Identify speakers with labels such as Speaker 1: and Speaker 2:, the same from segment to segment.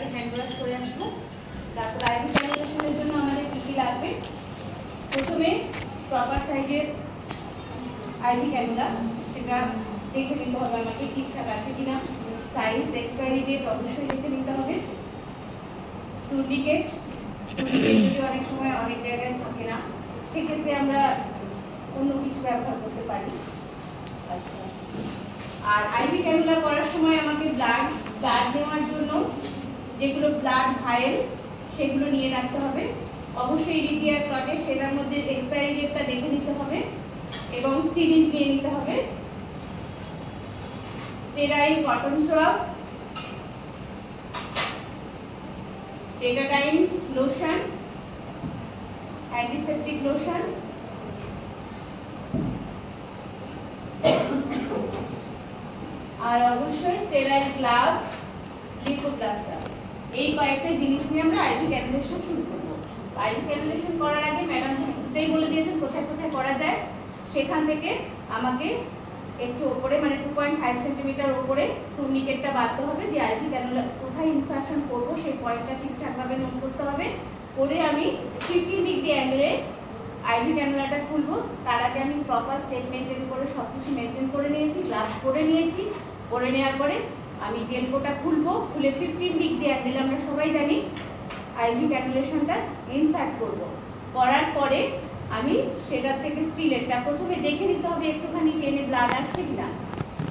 Speaker 1: আগে hand wash করে আসবো। তারপর আইভি ক্যানুলেশনের জন্য আমাদের কী কী লাগবে, প্রথমে প্রপার সাইজের আইভি ক্যানুলা, সেটা দেখে নিতে হবে আমাকে ঠিকঠাক আছে কিনা। সাইজ, এক্সপায়ারি ডেট অবশ্যই দেখে নিতে হবে। টুর্নিকেট যদি অনেক সময় অনেক জায়গায় থাকে না, সেক্ষেত্রে আমরা অন্য কিছু ব্যবহার করতে পারি। আচ্ছা, আর আইভি ক্যানুলা করার সময় আমাকে ব্লাড নেওয়ার জন্য যেগুলো ব্লাড ভায়েল সেগুলো নিয়ে রাখতে হবে। অবশ্যই রিটিয়ার ক্লটে সেটার মধ্যে এক্সপায়ারি ডেটটা দেখে নিতে হবে এবং সিরিজ নিয়ে নিতে হবে। স্টেরাইল কটন সোয়াব, টেটাটাইন লোশন, অ্যান্টিসেপটিক লোশন, আর অবশ্যই স্টেরাইল গ্লাভস, লিকোপ্লাস্টার। এই কয়েকটা জিনিস নিয়ে আমরা আইভি ক্যানুলেশন শুরু করব। আইভি ক্যানুলেশন করার আগে ম্যাডাম শুরুতেই বলে দিয়েছেন কোথায় কোথায় করা যায়। সেখান থেকে আমাকে একটু ওপরে মানে 2.5 সেন্টিমিটার ওপরে টুর্নিকেটটা বাঁধতে হবে, দিয়ে আইভি ক্যানুলা কোথায় ইনসার্শন করব সেই পয়েন্টটা ঠিকঠাকভাবে নোট করতে হবে। করে আমি 50 ডিগ্রি অ্যাঙ্গেলে আইভি ক্যানুলাটা খুলবো। তার আগে আমি প্রপার স্টেপ মেনটেন করে সব কিছু মেনটেন করে নিয়েছি, গ্লাভস পরে নিয়েছি। পরে নেওয়ার পরে আমি জেলকোটা খুলবো, খুলে 15 ডিগ্রি অ্যাঙ্গেলে আমরা সবাই জানি আইভি ক্যানুলেশনটা ইনসার্ট করব। করার পরে আমি সেটার থেকে স্টিলেরটা প্রথমে দেখে নিতে হবে একটুখানি টেনে ব্লাড আসছে কিনা।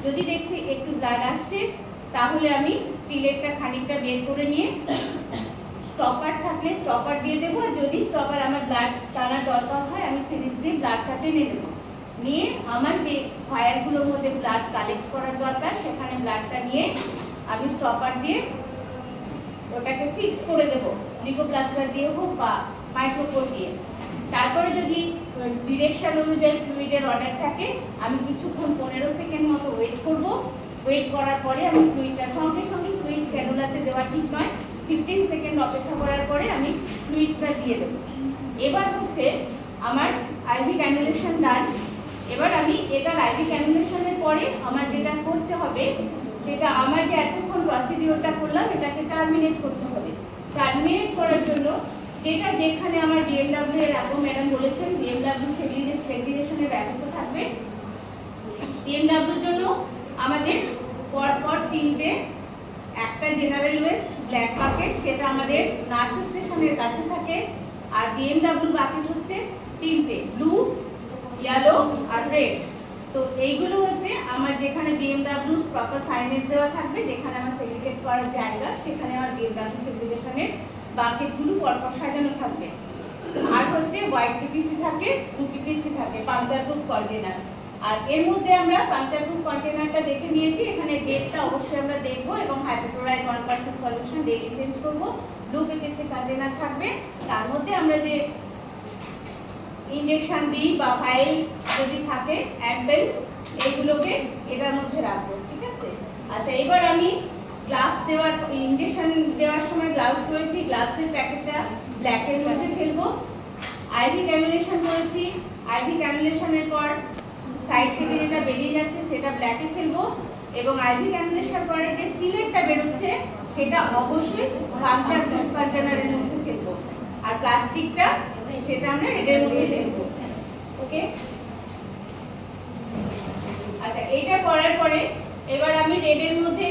Speaker 1: যদি দেখছি একটু ব্লাড আসছে, তাহলে আমি স্টিলেরটা খানিকটা বের করে নিয়ে স্টপার থাকলে স্টপার দিয়ে দেবো। আর যদি স্টপার আমার ব্লাড টানার দরকার হয়, আমি সিরিজ দিয়ে ব্লাডটা টেনে নেবো। নিয়ে আমার যে ফায়ারগুলোর মধ্যে ব্লাড কালেক্ট করার দরকার, সেখানে ব্লাডটা নিয়ে আমি স্টপার দিয়ে ওটাকে ফিক্স করে দেবো, লিকোপ্লাস্টার দিয়ে হোক বা মাইক্রোপোর দিয়ে। তারপরে যদি ডিরেকশন অনুযায়ী ফ্লুইডের অর্ডার থাকে, আমি কিছুক্ষণ 15 সেকেন্ড মতো ওয়েট করব। ওয়েট করার পরে আমি ফ্লুইডটা সঙ্গে সঙ্গে ফ্লুইড ক্যানুলাতে দেওয়া ঠিক নয়, 15 সেকেন্ড অপেক্ষা করার পরে আমি ফ্লুইডটা দিয়ে দেবো। এবার হচ্ছে আমার আইভি ক্যানুলেশন ডান। এবার আমি এটা আইভি ক্যানুলেশনের পরে আমার যেটা করতে হবে, সেটা আমার যে এতক্ষণ প্রসিডিওরটা করলাম এটাকে টার্মিনেট করতে হবে। টার্মিনেট করার জন্য যেটা যেখানে আমার বিএমডব্লিউ এর রাখবো, ম্যাডাম বলেছেন বিএমডব্লিউ সেগ্রিগেশনের ব্যবস্থা থাকবে। বিএমডব্লিউর জন্য আমাদের পরপর 3টে, একটা জেনারেল ওয়েস্ট ব্ল্যাক বাকেট, সেটা আমাদের নার্স স্টেশনের কাছে থাকে। আর বিএমডব্লিউ বাকেট হচ্ছে 3টে, ব্লু, ইয়েলো আর রেড। তো এইগুলো হচ্ছে আমার যেখানে বিএমডব্লিউ প্রপার সাইনেজ দেওয়া থাকবে, যেখানে আমার সেগ্রিগেট করার জায়গা, সেখানে আমার বিএমডব্লিউ সেগ্রিগেশনের বাকেটগুলো পরপর সাজানো থাকবে। আর হচ্ছে হোয়াইট পিপিসি থাকে, ব্লু পিপিসি থাকে, পাঞ্চার প্রুফ কন্টেনার। আর এর মধ্যে আমরা পাঞ্চার প্রুফ কন্টেনারটা দেখে নিয়েছি, এখানে ডেটটা অবশ্যই আমরা দেখবো এবং হাইড্রোক্লোরাইড 1% সলিউশন ডেইলি চেঞ্জ করবো। ব্লু পিপিসি কন্টেনার থাকবে, তার মধ্যে আমরা যে ইনজেকশন দিই বা ফাইল যদি থাকে অ্যাডবেল, এইগুলোকে এটার মধ্যে রাখবো, ঠিক আছে। আচ্ছা, এবার আমি গ্লাভস দেওয়ার ইনজেকশন দেওয়ার সময় গ্লাভস পরেছি, গ্লাভসের প্যাকেটটা ব্ল্যাকের মধ্যে ফেলবো। আইভি ক্যানুলেশন করেছি, আইভি ক্যানুলেশনের পর সাইড থেকে যেটা বেরিয়ে যাচ্ছে সেটা ব্ল্যাকে ফেলবো এবং আইভি ক্যানুলেশন পরে যে স্টিলেরটা বেরোচ্ছে সেটা অবশ্যই পাঞ্চার প্রুফ কন্টেনারের মধ্যে ফেলবো। আর প্লাস্টিকটা সেটা আমরা রেডের মধ্যে ফেলবো, ওকে। আচ্ছা, এটা করার পরে এবার আমি রেডের মধ্যে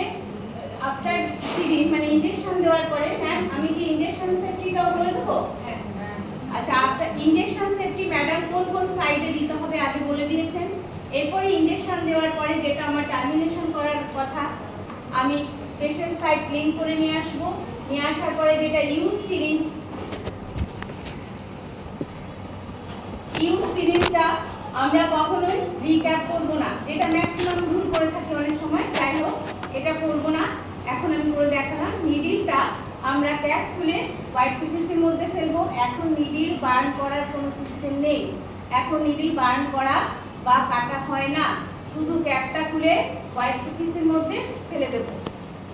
Speaker 1: আফটার সিরিজ মানে ইনজেকশন দেওয়ার পরে, ম্যাম আমি কি ইনজেকশন সেফটিটাও বলে দেবো? আচ্ছা, আফটার ইনজেকশন সেফটি ম্যাডাম কোন কোন সাইডে দিতে হবে আগে বলে দিয়েছেন। এরপরে ইনজেকশন দেওয়ার পরে যেটা আমার টার্মিনেশন করার কথা, আমি পেশেন্ট সাইড লিঙ্ক করে নিয়ে আসবো। নিয়ে আসার পরে যেটা ইউজ সিরিঞ্জটা আমরা কখনোই রিক্যাপ করবো না, যেটা ম্যাক্সিমাম ভুল করে থাকি অনেক সময়। যাই হোক, এটা করবো না। এখন আমি করে দেখালাম। নিডিলটা আমরা ক্যাপ খুলে হোয়াইট পিপিসির মধ্যে ফেলবো। এখন নিডিল বার্ন করার কোনো সিস্টেম নেই, এখন নিডিল বার্ন করা বা কাটা হয় না, শুধু ক্যাপটা খুলে হোয়াইট পিপিসির মধ্যে ফেলে দেবো।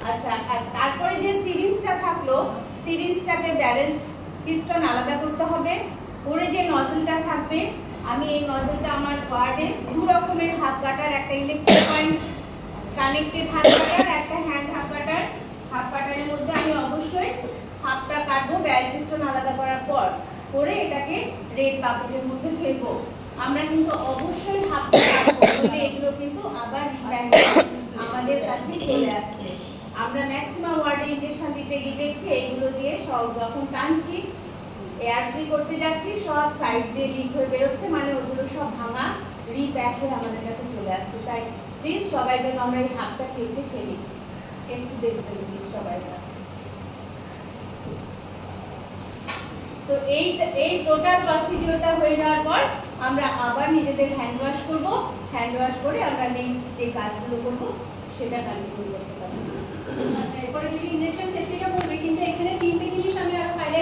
Speaker 1: আচ্ছা, আর তারপরে যে সিরিঞ্জটা থাকলো, সিরিঞ্জটাকে ব্যারেল পিস্টন আলাদা করতে হবে। পরে যে নজলটা থাকবে, আমি এই নজলটা আমার ওয়ার্ডে 2 রকমের হাত কাটার, একটা ইলেকট্রিক পয়েন্ট কানেক্টেড হাত কাটার, একটা হ্যান্ড হাত কাটার। হাত কাটারের মধ্যে আমি অবশ্যই হাফটা কাটবো ডায়াল পিস্টন আলাদা করার পর, করে এটাকে রেড বাকেটের মধ্যে ফেলবো। আমরা কিন্তু অবশ্যই হাফটা কাটবো, নইলে এগুলো কিন্তু আবার রিব্যান্ড আমাদের কাছে চলে আসছে। আমরা ম্যাক্সিমাম ওয়ার্ডে ইনজেকশন দিতে গিয়ে দেখছি এইগুলো দিয়ে সব যখন টানছি এয়ার ফ্রি করতে যাচ্ছি সব সাইড দিয়ে লিক হয়ে বেরোচ্ছে, মানে ওগুলো সব ভাঙা রিপ্যাক হয়ে আমাদের কাছে চলে আসছে। তাই প্লিজ সবাই যেন আমরা এই হাফটা কেটে ফেলি, একটু দেখবেন প্লিজ সবাই। তো এই টোটাল প্রসিডিওরটা হয়ে যাওয়ার পর আমরা আবার নিজেদের হ্যান্ড ওয়াশ করব। হ্যান্ড ওয়াশ করে আমরা নেক্সট যে কাজগুলো করব সেটা কন্টিনিউ করতে পারবো।
Speaker 2: এরপরে যদি ইনজেকশন সেফটিটা বলবে, কিন্তু এখানে তিনটে জিনিস আমি আরো হাইলাইট